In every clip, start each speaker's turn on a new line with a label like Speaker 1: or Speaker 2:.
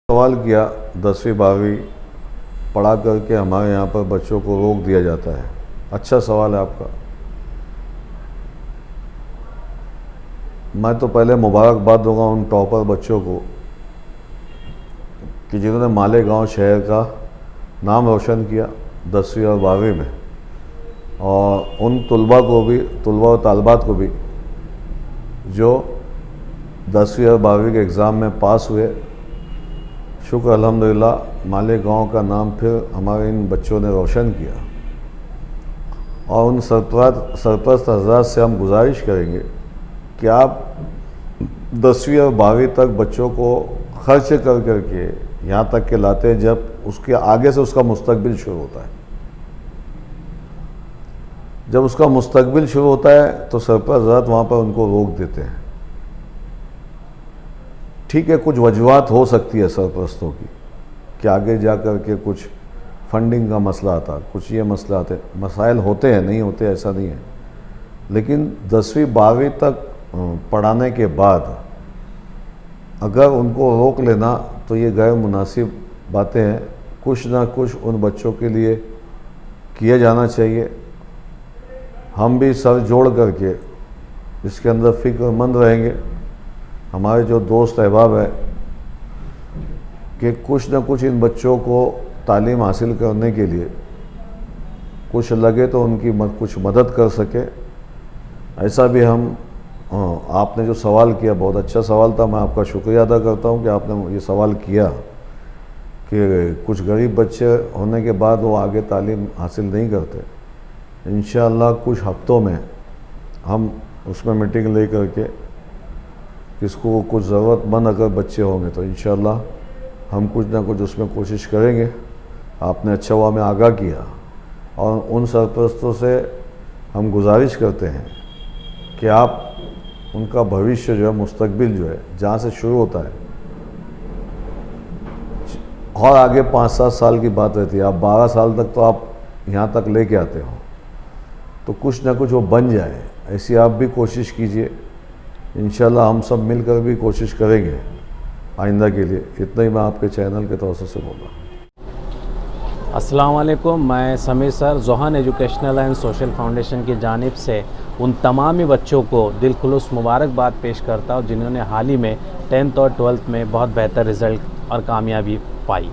Speaker 1: सवाल किया 10वीं 12वीं पढ़ा करके हमारे यहाँ पर बच्चों को रोक दिया जाता है। अच्छा सवाल है आपका। मैं तो पहले मुबारकबाद दूंगा उन टॉपर बच्चों को कि जिन्होंने मालेगांव शहर का नाम रोशन किया 10वीं और 12वीं में, और उन तलबा और तालबात को भी जो 10वीं और 12वीं के एग्ज़ाम में पास हुए। शुक्र अल्हम्दुलिल्लाह मालेगांव का नाम फिर हमारे इन बच्चों ने रोशन किया। और उन सरपरस्त हज़रात से हम गुजारिश करेंगे कि आप 10वीं और 12वीं तक बच्चों को खर्च कर करके यहाँ तक के लाते हैं जब उसके आगे से उसका मुस्तकबिल शुरू होता है। जब उसका मुस्तकबिल शुरू होता है तो सरपरस्त हज़रात वहाँ पर उनको रोक देते हैं। ठीक है, कुछ वजूहात हो सकती है सरपरस्तों की कि आगे जा कर के कुछ फंडिंग का मसला आता, कुछ ये मसला आते, मसाइल होते हैं, नहीं होते ऐसा नहीं है। लेकिन 10वीं 12वीं तक पढ़ाने के बाद अगर उनको रोक लेना तो ये गैर मुनासिब बातें हैं। कुछ ना कुछ उन बच्चों के लिए किया जाना चाहिए। हम भी सर जोड़ करके इसके अंदर फ़िक्रमंद रहेंगे। हमारे जो दोस्त अहबाब है कि कुछ ना कुछ इन बच्चों को तालीम हासिल करने के लिए कुछ लगे तो उनकी कुछ मदद कर सके, ऐसा भी हम आपने जो सवाल किया बहुत अच्छा सवाल था। मैं आपका शुक्रिया अदा करता हूं कि आपने ये सवाल किया कि कुछ गरीब बच्चे होने के बाद वो आगे तालीम हासिल नहीं करते। इंशाअल्लाह कुछ हफ्तों में हम उसमें मीटिंग ले करके किसको कुछ ज़रूरतमंद अगर बच्चे होंगे तो इंशाअल्लाह हम कुछ ना कुछ उसमें कोशिश करेंगे। आपने अच्छा हुआ हमें आगाह किया। और उन सरपरस्तों से हम गुजारिश करते हैं कि आप उनका भविष्य जो है, मुस्तकबिल जो है, जहाँ से शुरू होता है और आगे 5-7 साल की बात रहती है, आप 12 साल तक तो आप यहाँ तक लेके आते हो, तो कुछ ना कुछ वो बन जाए, ऐसी आप भी कोशिश कीजिए। इंशाल्लाह हम सब मिलकर भी कोशिश करेंगे आइंदा के लिए। इतना ही मैं आपके चैनल के तौर से बोल रहा हूँ।
Speaker 2: अस्सलाम वालेकुम, मैं Sameer sir Zohan educational and social foundation की जानिब से उन तमाम बच्चों को दिलखुलूस मुबारकबाद पेश करता हूँ जिन्होंने हाल ही में 10th और 12th में बहुत बेहतर रिज़ल्ट और कामयाबी पाई।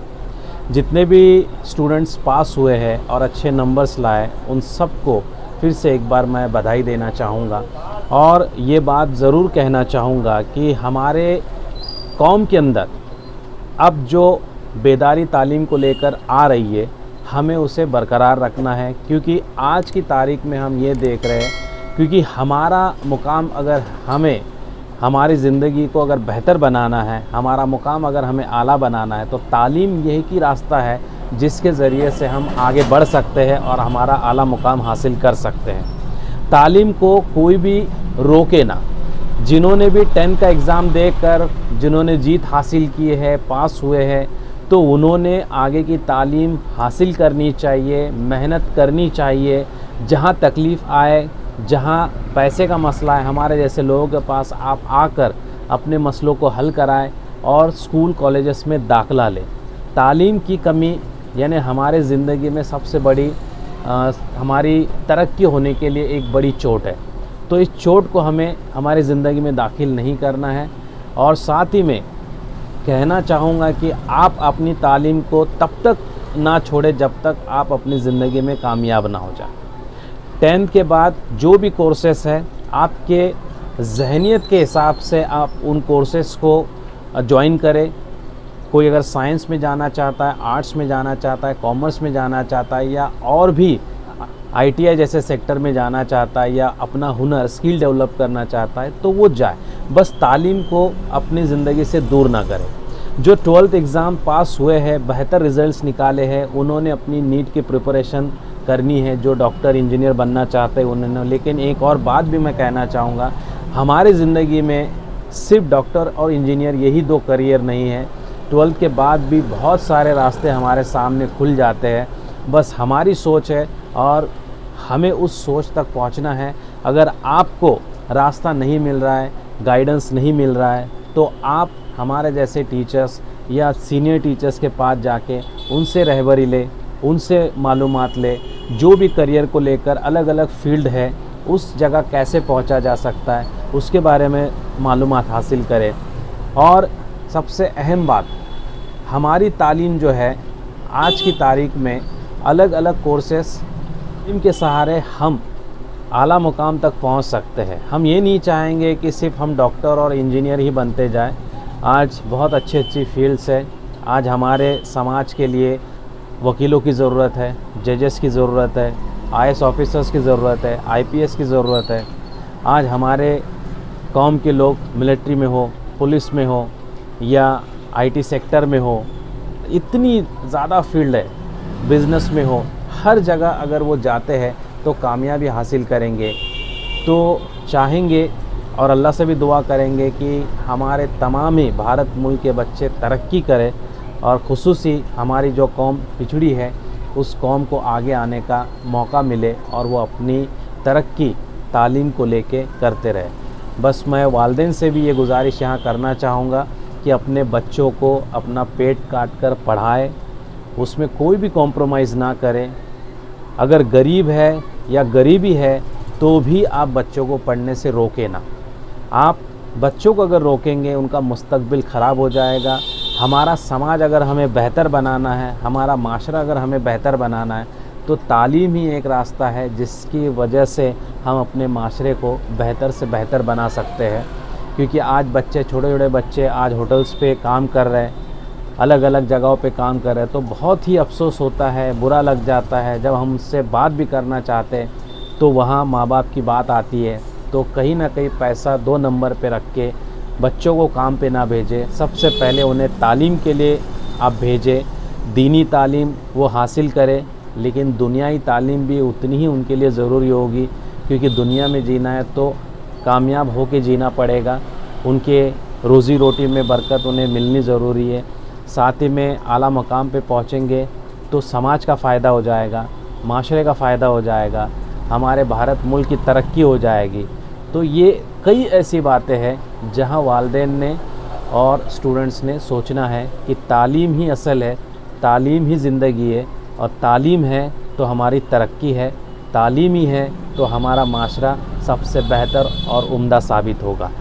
Speaker 2: जितने भी स्टूडेंट्स पास हुए हैं और अच्छे नंबर्स लाए, उन सबको फिर से एक बार मैं बधाई देना चाहूँगा। और ये बात ज़रूर कहना चाहूँगा कि हमारे कौम के अंदर अब जो बेदारी तालीम को लेकर आ रही है, हमें उसे बरकरार रखना है। क्योंकि आज की तारीख में हम ये देख रहे हैं, क्योंकि हमारा मुकाम अगर हमें हमारी ज़िंदगी को अगर बेहतर बनाना है, हमारा मुकाम अगर हमें आला बनाना है, तो तालीम यही की रास्ता है जिसके ज़रिए से हम आगे बढ़ सकते हैं और हमारा आला मुकाम हासिल कर सकते हैं। तालीम को कोई भी रोके ना। जिन्होंने भी 10 का एग्ज़ाम देकर जिन्होंने जीत हासिल की है, पास हुए हैं, तो उन्होंने आगे की तालीम हासिल करनी चाहिए, मेहनत करनी चाहिए। जहाँ तकलीफ़ आए, जहाँ पैसे का मसला है, हमारे जैसे लोगों के पास आप आकर अपने मसलों को हल कराएं और स्कूल कॉलेजेस में दाखिला लें। तालीम की कमी यानी हमारे ज़िंदगी में सबसे बड़ी हमारी तरक्की होने के लिए एक बड़ी चोट है। तो इस चोट को हमें हमारी ज़िंदगी में दाखिल नहीं करना है। और साथ ही में कहना चाहूँगा कि आप अपनी तालीम को तब तक ना छोड़ें जब तक आप अपनी ज़िंदगी में कामयाब ना हो जाए। 10th के बाद जो भी कोर्सेस है, आपके जहनीत के हिसाब से आप उन कोर्सेस को ज्वाइन करें। कोई अगर साइंस में जाना चाहता है, आर्ट्स में जाना चाहता है, कॉमर्स में जाना चाहता है, या और भी ITI जैसे सेक्टर में जाना चाहता है, या अपना हुनर स्किल डेवलप करना चाहता है, तो वो जाए। बस तालीम को अपनी ज़िंदगी से दूर ना करें। जो 12th एग्ज़ाम पास हुए हैं, बेहतर रिज़ल्ट्स निकाले हैं, उन्होंने अपनी नीट की प्रिपरेशन करनी है। जो डॉक्टर इंजीनियर बनना चाहते हैं उन्होंने। लेकिन एक और बात भी मैं कहना चाहूँगा, हमारी ज़िंदगी में सिर्फ डॉक्टर और इंजीनियर यही 2 करियर नहीं है। 12th के बाद भी बहुत सारे रास्ते हमारे सामने खुल जाते हैं। बस हमारी सोच है और हमें उस सोच तक पहुंचना है। अगर आपको रास्ता नहीं मिल रहा है, गाइडेंस नहीं मिल रहा है, तो आप हमारे जैसे टीचर्स या सीनियर टीचर्स के पास जाके उनसे रहबरी ले, उनसे मालूमात ले, जो भी करियर को लेकर अलग अलग फील्ड है उस जगह कैसे पहुंचा जा सकता है उसके बारे में मालूमात हासिल करें। और सबसे अहम बात, हमारी तालीम जो है आज की तारीख में अलग अलग कोर्सेस, इनके सहारे हम आला मुकाम तक पहुंच सकते हैं। हम ये नहीं चाहेंगे कि सिर्फ हम डॉक्टर और इंजीनियर ही बनते जाएं। आज बहुत अच्छी अच्छी फील्ड्स है। आज हमारे समाज के लिए वकीलों की ज़रूरत है, जजेस की ज़रूरत है, आईएएस ऑफिसर्स की ज़रूरत है, आईपीएस की ज़रूरत है। आज हमारे कौम के लोग मिलिट्री में हो, पुलिस में हो या आईटी सेक्टर में हो, इतनी ज़्यादा फील्ड है, बिज़नेस में हो, हर जगह अगर वो जाते हैं तो कामयाबी हासिल करेंगे। तो चाहेंगे और अल्लाह से भी दुआ करेंगे कि हमारे तमाम ही भारत मुल्क के बच्चे तरक्की करें और ख़ुसूसी हमारी जो कौम पिछड़ी है उस कौम को आगे आने का मौका मिले और वो अपनी तरक्की तालीम को लेके करते रहे। बस मैं वालिदैन से भी ये गुजारिश यहाँ करना चाहूँगा कि अपने बच्चों को अपना पेट काट कर पढ़ाएं, उसमें कोई भी कॉम्प्रोमाइज़ ना करें। अगर गरीब है या गरीबी है तो भी आप बच्चों को पढ़ने से रोकें ना। आप बच्चों को अगर रोकेंगे उनका मुस्तकबिल ख़राब हो जाएगा। हमारा समाज अगर हमें बेहतर बनाना है, हमारा माशरा अगर हमें बेहतर बनाना है तो तालीम ही एक रास्ता है जिसकी वजह से हम अपने माशरे को बेहतर से बेहतर बना सकते हैं। क्योंकि आज बच्चे, छोटे छोटे बच्चे आज होटल्स पे काम कर रहे हैं, अलग अलग जगहों पे काम कर रहे हैं, तो बहुत ही अफसोस होता है, बुरा लग जाता है जब हम उससे बात भी करना चाहते हैं तो वहाँ माँ बाप की बात आती है। तो कहीं ना कहीं पैसा 2 नंबर पे रख के बच्चों को काम पे ना भेजें। सबसे पहले उन्हें तालीम के लिए आप भेजें, दीनी तालीम वो हासिल करें, लेकिन दुनियाई तालीम भी उतनी ही उनके लिए ज़रूरी होगी, क्योंकि दुनिया में जीना है तो कामयाब हो के जीना पड़ेगा। उनके रोज़ी रोटी में बरकत उन्हें मिलनी ज़रूरी है। साथ ही में आला मकाम पे पहुँचेंगे तो समाज का फ़ायदा हो जाएगा, माशरे का फ़ायदा हो जाएगा, हमारे भारत मुल्क की तरक्की हो जाएगी। तो ये कई ऐसी बातें हैं जहाँ वालिदैन ने और स्टूडेंट्स ने सोचना है कि तालीम ही असल है, तालीम ही ज़िंदगी है, और तालीम है तो हमारी तरक्की है, तालीम ही है तो हमारा माशरा सबसे बेहतर और उम्दा साबित होगा।